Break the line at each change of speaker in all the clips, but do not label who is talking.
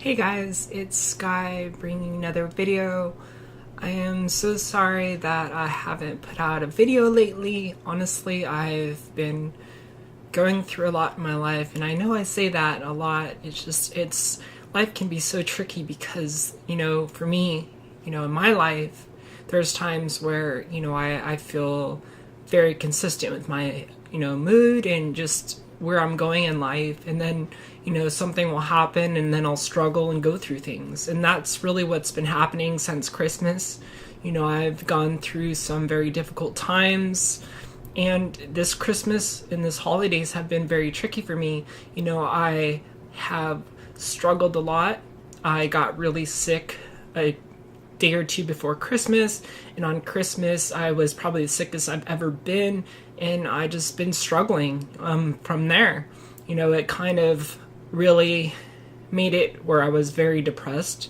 Hey guys, it's Sky bringing another video. I am so sorry that I haven't put out a video lately. Honestly, I've been going through a lot in my life, and I know I say that a lot. Life can be so tricky because, for me, in my life, there's times where, I feel very consistent with my, mood and just where I'm going in life, and then something will happen and then I'll struggle and go through things, and that's really what's been happening since Christmas. I've gone through some very difficult times, and this Christmas and this holidays have been very tricky for me. I have struggled a lot. I got really sick a day or two before Christmas, and on Christmas I was probably the sickest I've ever been, and I just been struggling from there. It kind of really made it where I was very depressed,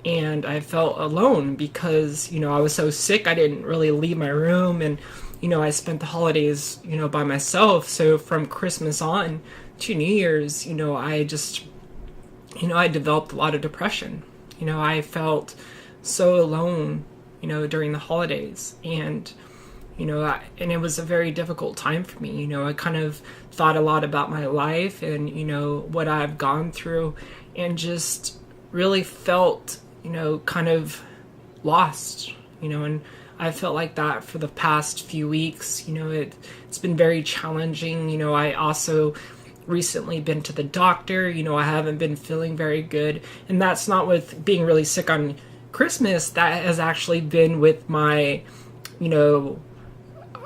and I felt alone because I was so sick. I didn't really leave my room, and I spent the holidays by myself. So from Christmas on to New Year's, I just I developed a lot of depression. I felt so alone during the holidays, and and it was a very difficult time for me. I kind of thought a lot about my life and, what I've gone through, and just really felt, kind of lost, and I felt like that for the past few weeks. It's been very challenging. I also recently been to the doctor. I haven't been feeling very good, and that's not with being really sick on Christmas. That has actually been with my,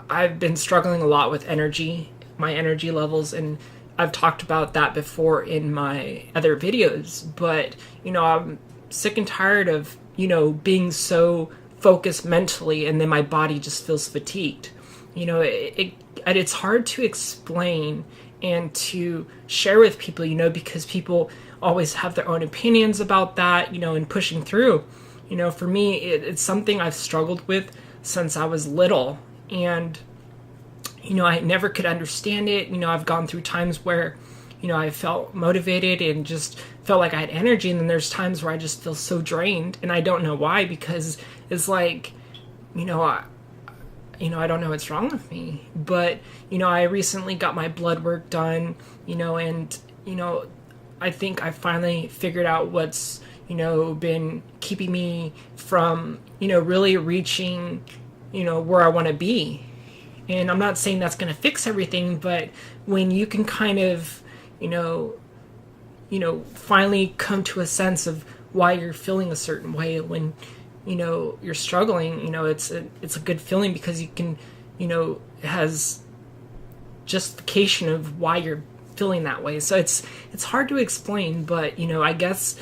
I've been struggling a lot with my energy levels, and I've talked about that before in my other videos. But, I'm sick and tired of, being so focused mentally, and then my body just feels fatigued. It's hard to explain and to share with people, because people always have their own opinions about that, and pushing through. For me, it's something I've struggled with since I was little. And, I never could understand it. I've gone through times where, I felt motivated and just felt like I had energy. And then there's times where I just feel so drained, and I don't know why, because it's like, I don't know what's wrong with me. But, I recently got my blood work done, and, I think I finally figured out what's, been keeping me from, really reaching, where I want to be. And I'm not saying that's going to fix everything, but when you can kind of, finally come to a sense of why you're feeling a certain way when, you're struggling, it's a good feeling, because you can, it has justification of why you're feeling that way. So it's hard to explain, but, I guess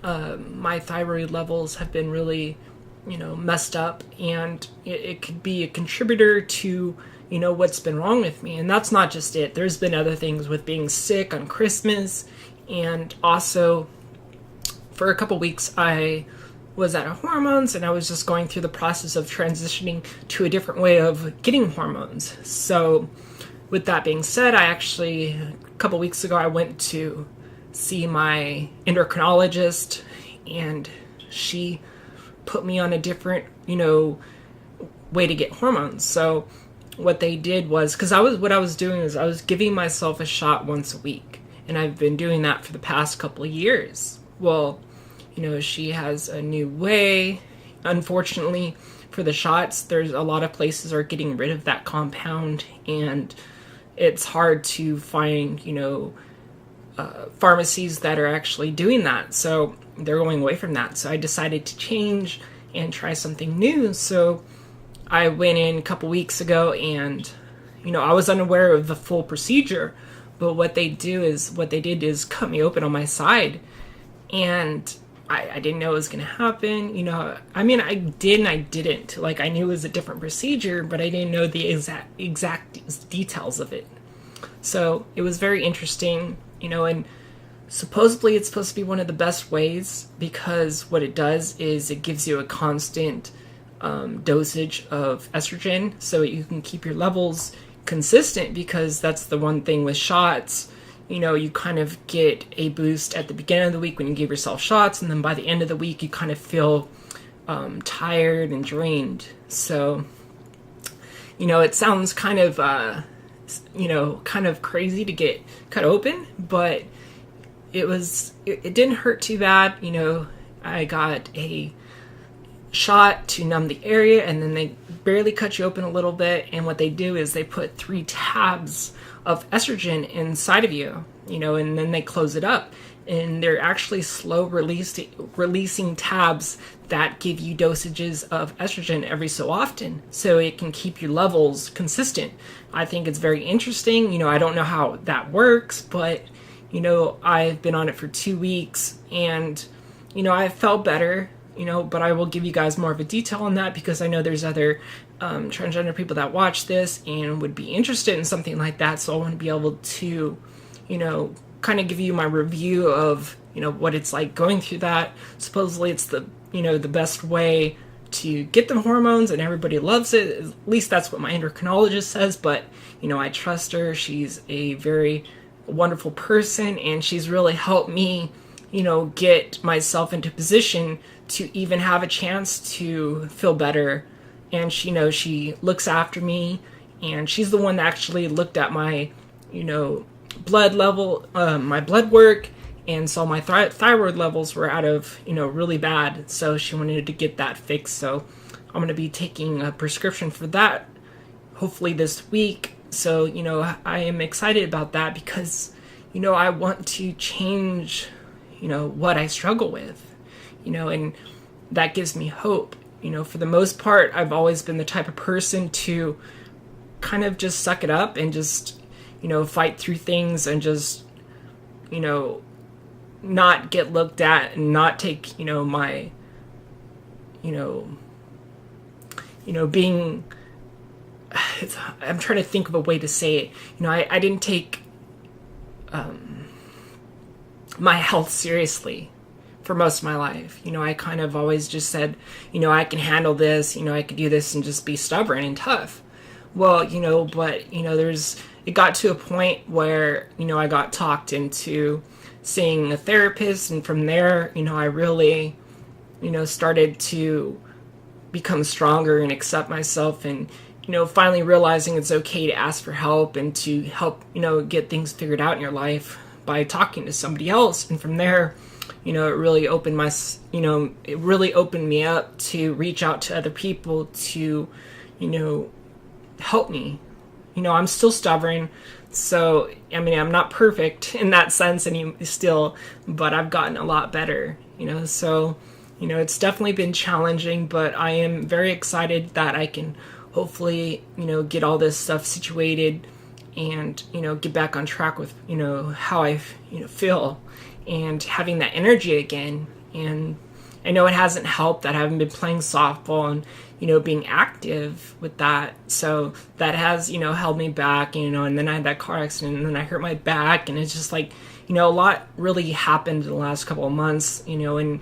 my thyroid levels have been really, messed up, and it could be a contributor to, what's been wrong with me. And that's not just it. There's been other things with being sick on Christmas, and also for a couple weeks I was out of hormones, and I was just going through the process of transitioning to a different way of getting hormones. So with that being said, a couple weeks ago, I went to see my endocrinologist, and she put me on a different, way to get hormones. So what they did was, because what I was doing is I was giving myself a shot once a week, and I've been doing that for the past couple of years. Well, she has a new way. Unfortunately, for the shots, there's a lot of places are getting rid of that compound, and it's hard to find, pharmacies that are actually doing that. So they're going away from that. So I decided to change and try something new. So I went in a couple weeks ago, and, I was unaware of the full procedure, but what they did is cut me open on my side, and I didn't know it was going to happen. I did and I didn't. Like, I knew it was a different procedure, but I didn't know the exact details of it. So it was very interesting, and supposedly it's supposed to be one of the best ways, because what it does is it gives you a constant dosage of estrogen, so you can keep your levels consistent, because that's the one thing with shots. you kind of get a boost at the beginning of the week when you give yourself shots, and then by the end of the week, you kind of feel tired and drained. So, it sounds kind of, kind of crazy to get cut open, but it didn't hurt too bad. I got a shot to numb the area, and then they barely cut you open a little bit, and what they do is they put 3 tabs of estrogen inside of you, and then they close it up, and they're actually slow releasing tabs that give you dosages of estrogen every so often, so it can keep your levels consistent. I think it's very interesting. I don't know how that works, but I've been on it for 2 weeks, and I felt better. But I will give you guys more of a detail on that, because I know there's other transgender people that watch this and would be interested in something like that. So I want to be able to, kind of give you my review of, what it's like going through that. Supposedly it's the best way to get the hormones, and everybody loves it. At least that's what my endocrinologist says. But, I trust her. She's a very wonderful person, and she's really helped me, get myself into position to even have a chance to feel better. And she looks after me, and she's the one that actually looked at my, blood level, my blood work, and saw my thyroid levels were out of, really bad. So she wanted to get that fixed. So I'm going to be taking a prescription for that hopefully this week. So, I am excited about that, because, I want to change, what I struggle with. And that gives me hope. For the most part, I've always been the type of person to kind of just suck it up and just, fight through things, and just, not get looked at, and not take, my, being, I'm trying to think of a way to say it. I didn't take my health seriously for most of my life. I kind of always just said, I can handle this, I could do this, and just be stubborn and tough. Well, but, it got to a point where, I got talked into seeing a therapist, and from there, I really, started to become stronger and accept myself, and, finally realizing it's okay to ask for help, and to help, get things figured out in your life by talking to somebody else. And from there, it really opened it really opened me up to reach out to other people to, help me. I'm still stubborn, so, I'm not perfect in that sense still, but I've gotten a lot better, so, it's definitely been challenging, but I am very excited that I can hopefully, get all this stuff situated, and, get back on track with, how I, feel, and having that energy again. And I know it hasn't helped that I haven't been playing softball and, being active with that. So that has, held me back, and then I had that car accident, and then I hurt my back, and it's just like, a lot really happened in the last couple of months, and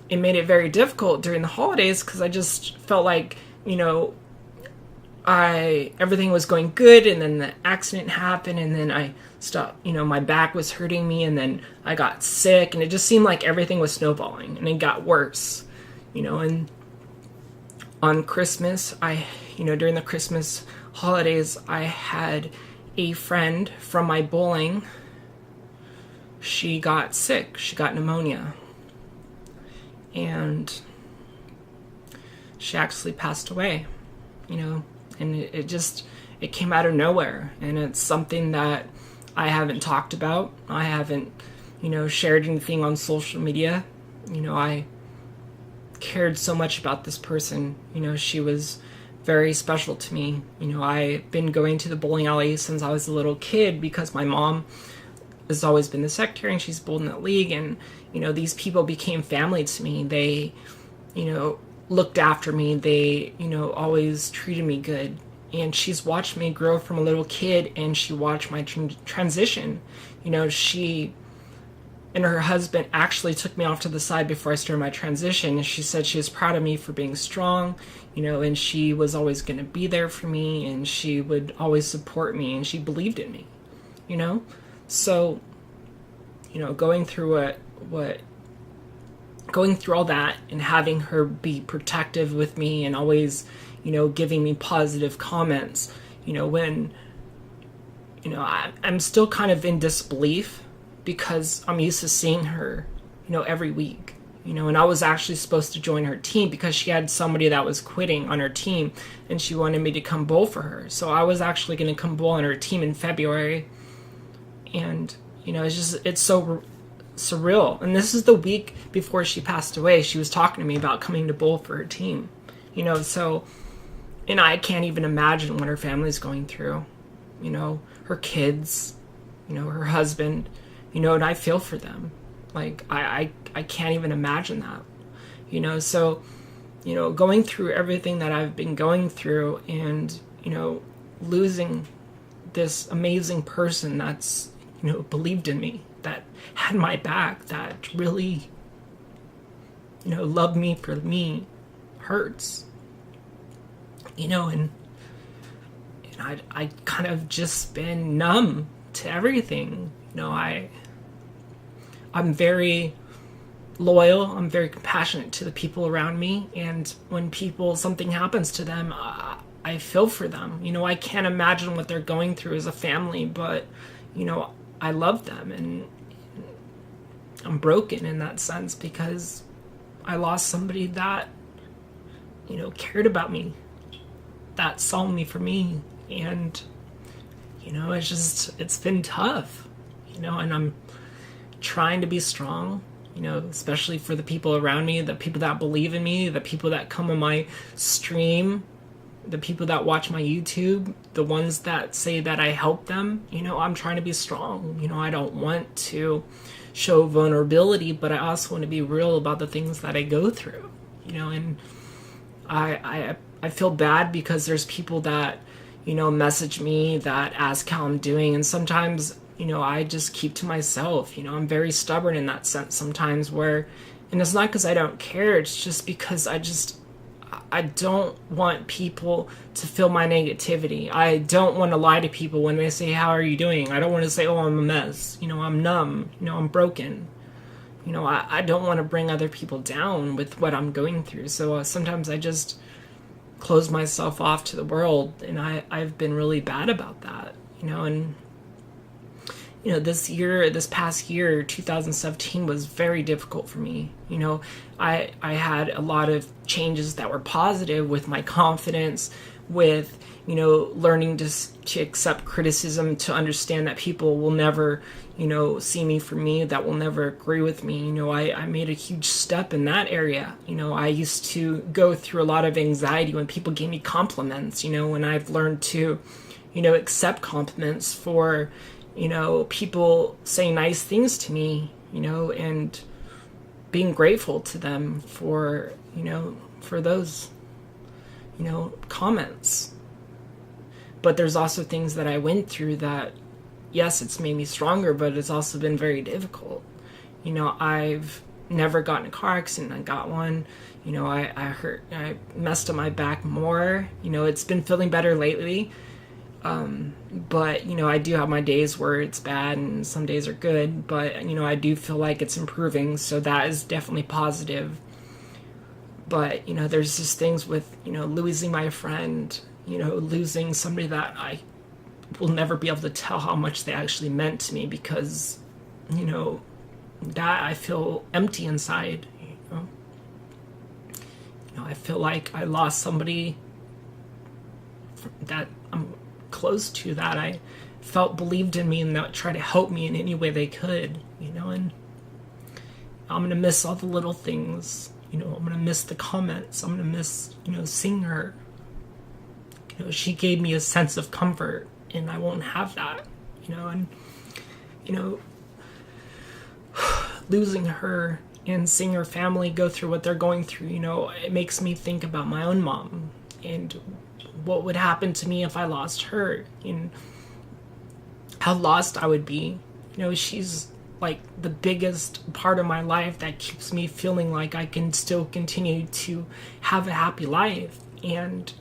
it made it very difficult during the holidays, because I just felt like, everything was going good, and then the accident happened, and then I stopped, my back was hurting me, and then I got sick, and it just seemed like everything was snowballing, and it got worse, and on Christmas, during the Christmas holidays, I had a friend from my bowling. She got sick. She got pneumonia, and she actually passed away, and it came out of nowhere, and it's something that I haven't talked about. I haven't, shared anything on social media. I cared so much about this person. She was very special to me. I've been going to the bowling alley since I was a little kid, because my mom has always been the secretary, and she's bowled in that league, and, these people became family to me. They, looked after me. They, always treated me good. And she's watched me grow from a little kid, and she watched my transition. She and her husband actually took me off to the side before I started my transition, and she said she was proud of me for being strong, and she was always going to be there for me, and she would always support me, and she believed in me, So, going through going through all that and having her be protective with me and always, giving me positive comments, when, I'm still kind of in disbelief because I'm used to seeing her, every week, and I was actually supposed to join her team because she had somebody that was quitting on her team and she wanted me to come bowl for her. So I was actually going to come bowl on her team in February. And, it's so surreal. And this is the week before she passed away. She was talking to me about coming to bowl for her team, so, and I can't even imagine what her family's going through, her kids, her husband, and I feel for them. Like, I can't even imagine that, so, going through everything that I've been going through and, losing this amazing person that's, believed in me, that had my back, that really, loved me for me, hurts, and I kind of just been numb to everything. I'm very loyal. I'm very compassionate to the people around me. And when something happens to them, I feel for them. I can't imagine what they're going through as a family, but, I love them. And I'm broken in that sense because I lost somebody that, cared about me, that saw me for me. And, it's been tough, and I'm trying to be strong, especially for the people around me, the people that believe in me, the people that come on my stream, the people that watch my YouTube, the ones that say that I help them. I'm trying to be strong. I don't want to show vulnerability, but I also want to be real about the things that I go through, and I feel bad because there's people that, message me, that ask how I'm doing, and sometimes, I just keep to myself. I'm very stubborn in that sense sometimes, and it's not because I don't care, it's just because I don't want people to feel my negativity. I don't want to lie to people when they say, how are you doing? I don't want to say, oh, I'm a mess. I'm numb. I'm broken. I don't want to bring other people down with what I'm going through. So sometimes I just close myself off to the world, and I've been really bad about that, and this past year, 2017, was very difficult for me. I had a lot of changes that were positive with my confidence, with, learning to accept criticism, to understand that people will never, see me for me, that will never agree with me. I made a huge step in that area. I used to go through a lot of anxiety when people gave me compliments, and I've learned to, accept compliments for, people saying nice things to me, and being grateful to them for, for those, comments. But there's also things that I went through that, yes, it's made me stronger, but it's also been very difficult. I've never gotten a car accident. I got one. I messed up my back more. It's been feeling better lately. But, I do have my days where it's bad and some days are good, but, I do feel like it's improving. So that is definitely positive. But, there's just things with, losing my friend, losing somebody that I will never be able to tell how much they actually meant to me because, that I feel empty inside, I feel like I lost somebody that I'm close to, that I felt believed in me and that tried to help me in any way they could, and I'm going to miss all the little things, I'm going to miss the comments, I'm going to miss, seeing her, she gave me a sense of comfort and I won't have that, and, losing her and seeing her family go through what they're going through, it makes me think about my own mom and what would happen to me if I lost her and how lost I would be. She's like the biggest part of my life that keeps me feeling like I can still continue to have a happy life. And,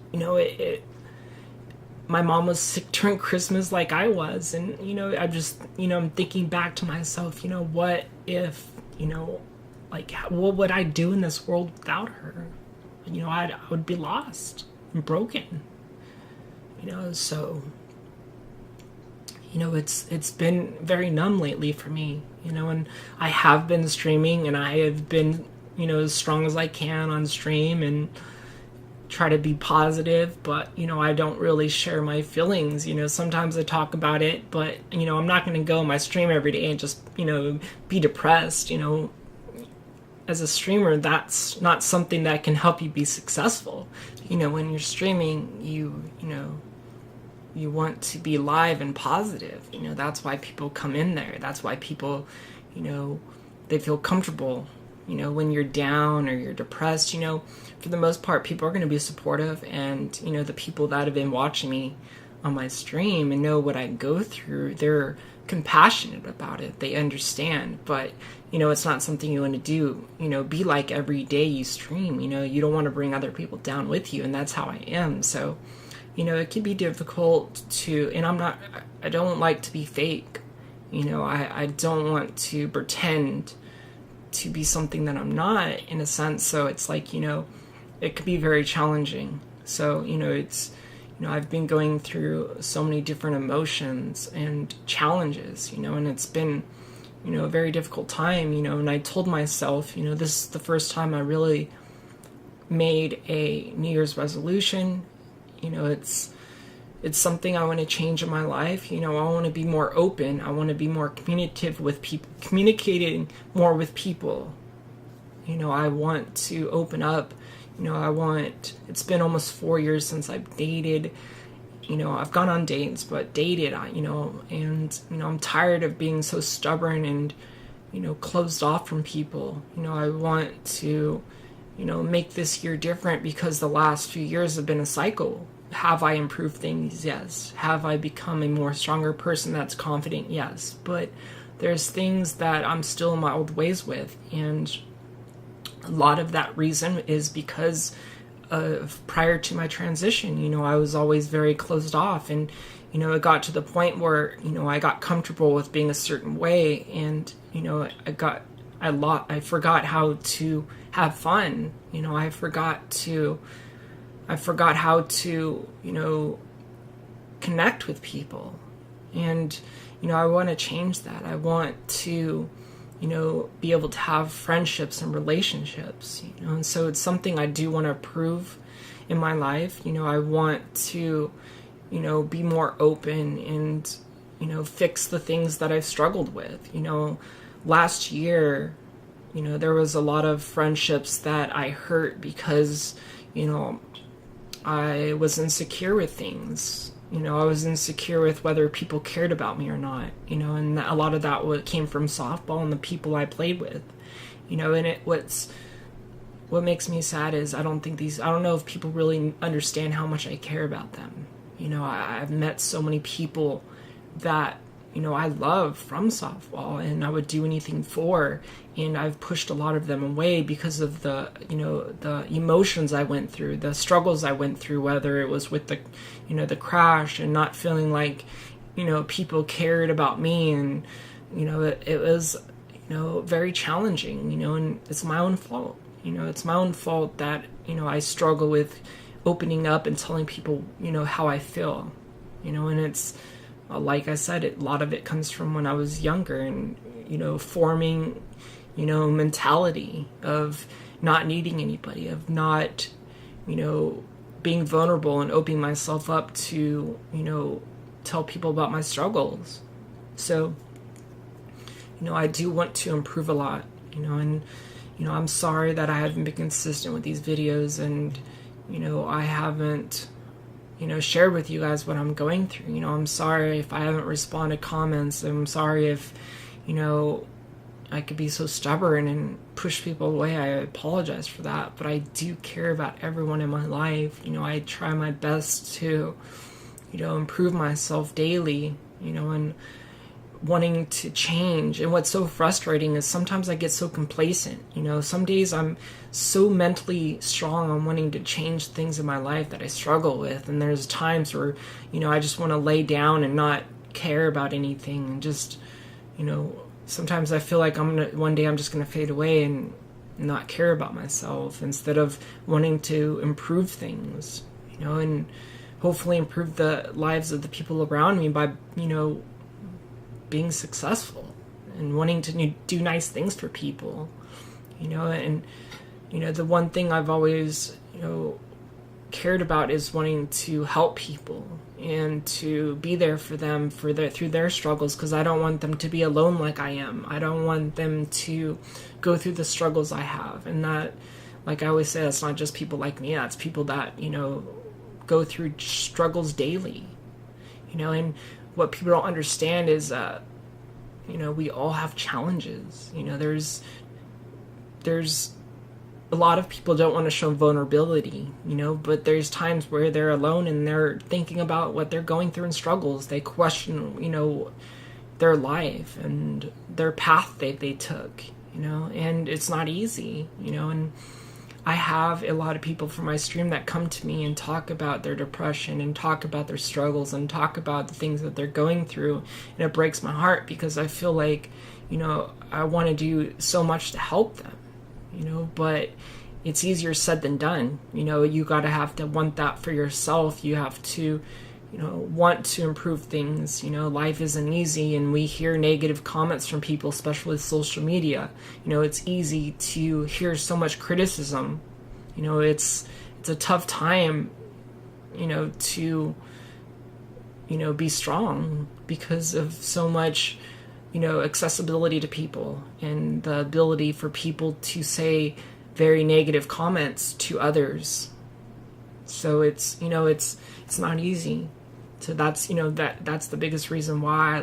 my mom was sick during Christmas like I was. And, I just, I'm thinking back to myself, what if, like, what would I do in this world without her? I would be lost and broken, so, it's been very numb lately for me, and I have been streaming, and I have been, as strong as I can on stream and try to be positive, but I don't really share my feelings. Sometimes I talk about it, but I'm not going to go on my stream every day and just be depressed. As a streamer, that's not something that can help you be successful. When you're streaming, you want to be live and positive. That's why people come in there. That's why people, they feel comfortable. When you're down or you're depressed, for the most part, people are going to be supportive. And, the people that have been watching me on my stream and know what I go through, they're compassionate about it. They understand. But, it's not something you want to do, be like every day you stream. You don't want to bring other people down with you. And that's how I am. So, it can be difficult to, and I don't like to be fake. I don't want to pretend to be something that I'm not, in a sense. So it's like, it could be very challenging. So, it's, I've been going through so many different emotions and challenges, and it's been, a very difficult time, and I told myself, this is the first time I really made a New Year's resolution. It's something I want to change in my life. I want to be more open. I want to be more communicative with people, communicating more with people. I want to open up. It's been almost 4 years since I've dated. I've gone on dates, but dated, and, I'm tired of being so stubborn and, closed off from people. I want to, make this year different, because the last few years have been a cycle. Have I improved things? Yes. Have I become a more stronger person that's confident? Yes. But there's things that I'm still in my old ways with. And a lot of that reason is because of prior to my transition, I was always very closed off. And, it got to the point where, I got comfortable with being a certain way. And, I forgot how to have fun. I forgot how to, connect with people. And, I want to change that. I want to, be able to have friendships and relationships, and so it's something I do want to improve in my life. I want to, be more open and, fix the things that I've struggled with. Last year, there was a lot of friendships that I hurt because, I was insecure with things. I was insecure with whether people cared about me or not, and a lot of that came from softball and the people I played with, and what makes me sad is I don't know if people really understand how much I care about them. I've met so many people that, I love from softball and I would do anything for, and I've pushed a lot of them away because of the emotions I went through, the struggles I went through, whether it was with the crash and not feeling like, people cared about me, and, it was, very challenging, and it's my own fault. It's my own fault that, I struggle with opening up and telling people, how I feel, and it's, like I said, a lot of it comes from when I was younger and, forming, mentality of not needing anybody, of not, being vulnerable and opening myself up to, tell people about my struggles. So, I do want to improve a lot, and, I'm sorry that I haven't been consistent with these videos, and, I haven't, shared with you guys what I'm going through. I'm sorry if I haven't responded comments. I'm sorry if, I could be so stubborn and push people away. I apologize for that, but I do care about everyone in my life. I try my best to, improve myself daily, and wanting to change. And what's so frustrating is sometimes I get so complacent. Some days I'm so mentally strong on wanting to change things in my life that I struggle with. And there's times where, I just want to lay down and not care about anything. And just, sometimes I feel like one day I'm just going to fade away and not care about myself instead of wanting to improve things, and hopefully improve the lives of the people around me by, being successful and wanting to do nice things for people, and, the one thing I've always, cared about is wanting to help people and to be there for them through their struggles, because I don't want them to be alone like I am. I don't want them to go through the struggles I have. And that, like I always say, that's not just people like me, that's people that, go through struggles daily, and what people don't understand is we all have challenges. There's a lot of people don't want to show vulnerability, but there's times where they're alone and they're thinking about what they're going through and struggles. They question, their life and their path they took, and it's not easy, and I have a lot of people from my stream that come to me and talk about their depression and talk about their struggles and talk about the things that they're going through. And it breaks my heart because I feel like, I want to do so much to help them, but it's easier said than done. You got to have to want that for yourself. You have to, want to improve things. Life isn't easy, and we hear negative comments from people, especially with social media. It's easy to hear so much criticism. It's a tough time, to, be strong because of so much, accessibility to people and the ability for people to say very negative comments to others. So it's not easy. So that's, that's the biggest reason why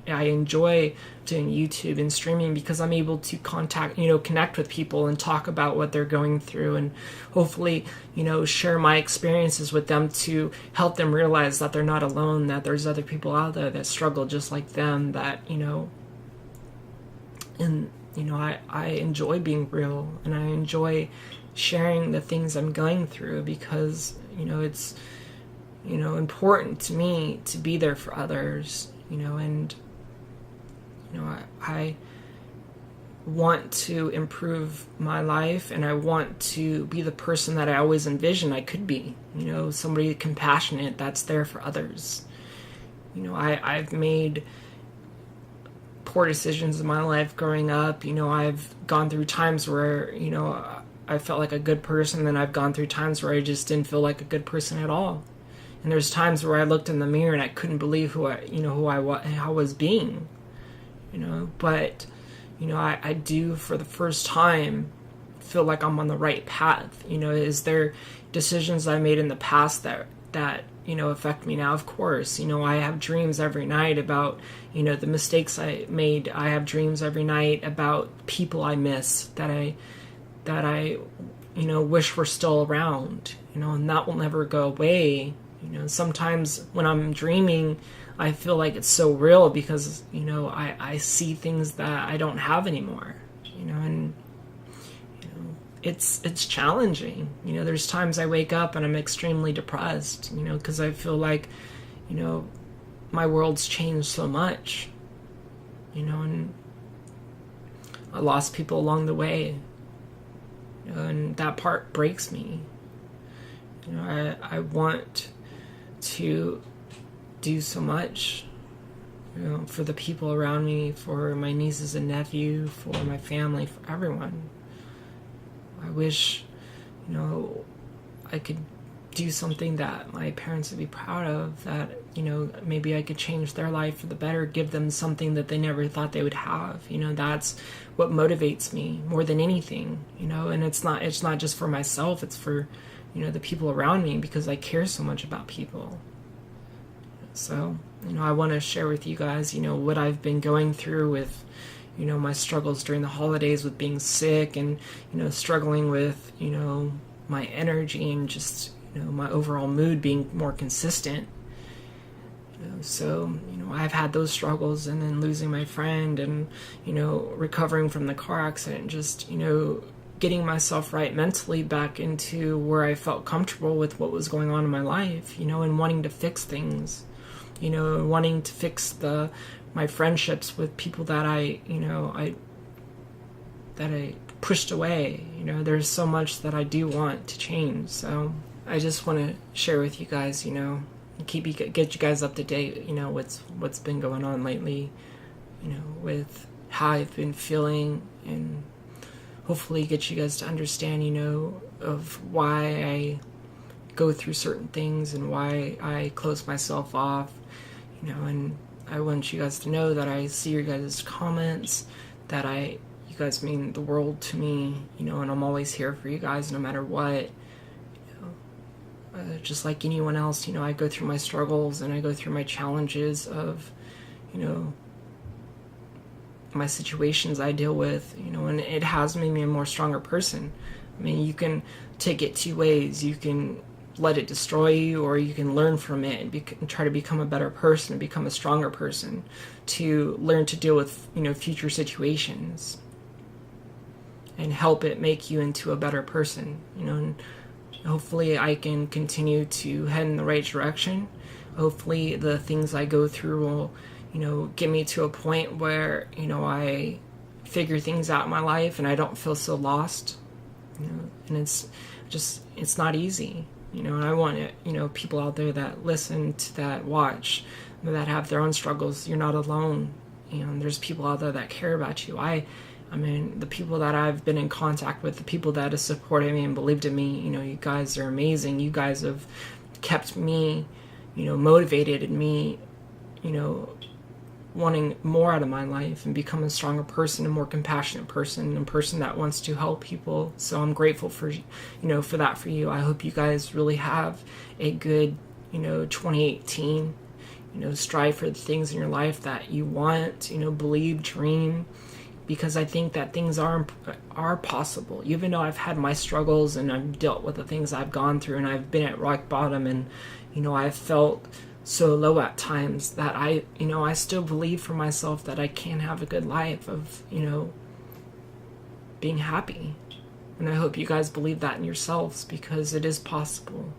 I enjoy doing YouTube and streaming, because I'm able to connect with people and talk about what they're going through, and hopefully, share my experiences with them to help them realize that they're not alone, that there's other people out there that struggle just like them, that, and, I enjoy being real, and I enjoy sharing the things I'm going through, because, it's, important to me to be there for others, and, I want to improve my life, and I want to be the person that I always envisioned I could be, somebody compassionate that's there for others. I've made poor decisions in my life growing up. I've gone through times where, I felt like a good person, and I've gone through times where I just didn't feel like a good person at all. And there's times where I looked in the mirror and I couldn't believe who I was being, but, I do for the first time feel like I'm on the right path. Is there decisions I made in the past that affect me now? Of course. I have dreams every night about, the mistakes I made. I have dreams every night about people I miss that I wish were still around, and that will never go away. Sometimes when I'm dreaming, I feel like it's so real because, I see things that I don't have anymore, and, it's challenging. There's times I wake up and I'm extremely depressed, because I feel like, my world's changed so much, and I lost people along the way, and that part breaks me. I want to do so much, for the people around me, for my nieces and nephew, for my family, for everyone. I wish, I could do something that my parents would be proud of, that, maybe I could change their life for the better, give them something that they never thought they would have. That's what motivates me more than anything, and it's not just for myself, it's for, the people around me, because I care so much about people. So, I want to share with you guys, what I've been going through with, my struggles during the holidays with being sick, and, struggling with, my energy and just, my overall mood being more consistent. So, I've had those struggles, and then losing my friend, and, recovering from the car accident, just, getting myself right mentally back into where I felt comfortable with what was going on in my life, and wanting to fix things, wanting to fix my friendships with people that I pushed away. There's so much that I do want to change. So I just want to share with you guys, get you guys up to date, what's been going on lately, with how I've been feeling, and hopefully get you guys to understand, of why I go through certain things and why I close myself off, and I want you guys to know that I see your guys' comments, that you guys mean the world to me, and I'm always here for you guys no matter what. Just like anyone else, I go through my struggles and I go through my challenges of, my situations I deal with, and it has made me a more stronger person. I mean, you can take it two ways. You can let it destroy you, or you can learn from it and try to become a better person, become a stronger person, to learn to deal with, future situations and help it make you into a better person, and hopefully I can continue to head in the right direction. Hopefully the things I go through will, get me to a point where, I figure things out in my life and I don't feel so lost. And it's not easy. And I want people out there that listen to that, watch, that have their own struggles. You're not alone. There's people out there that care about you. I mean, the people that I've been in contact with, the people that have supported me and believed in me, you guys are amazing. You guys have kept me, motivated, and me, wanting more out of my life and become a stronger person, a more compassionate person, and a person that wants to help people. So I'm grateful for, for that for you. I hope you guys really have a good, 2018. Strive for the things in your life that you want, believe, dream, because I think that things are possible. Even though I've had my struggles and I've dealt with the things I've gone through, and I've been at rock bottom, and I've felt so low at times, that I still believe for myself that I can have a good life of, being happy. And I hope you guys believe that in yourselves, because it is possible.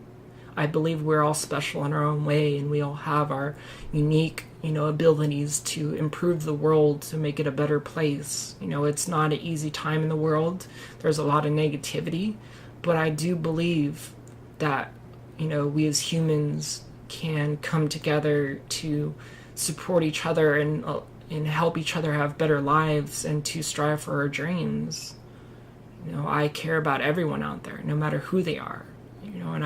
I believe we're all special in our own way, and we all have our unique, abilities to improve the world, to make it a better place. It's not an easy time in the world. There's a lot of negativity, but I do believe that, we as humans can come together to support each other and help each other have better lives, and to strive for our dreams. I care about everyone out there, no matter who they are, and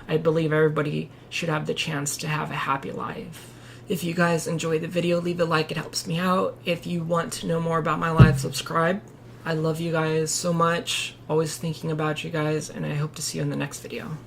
I believe everybody should have the chance to have a happy life. If you guys enjoy the video, leave a like, it helps me out. If you want to know more about my life, subscribe. I love you guys so much, always thinking about you guys, and I hope to see you in the next video.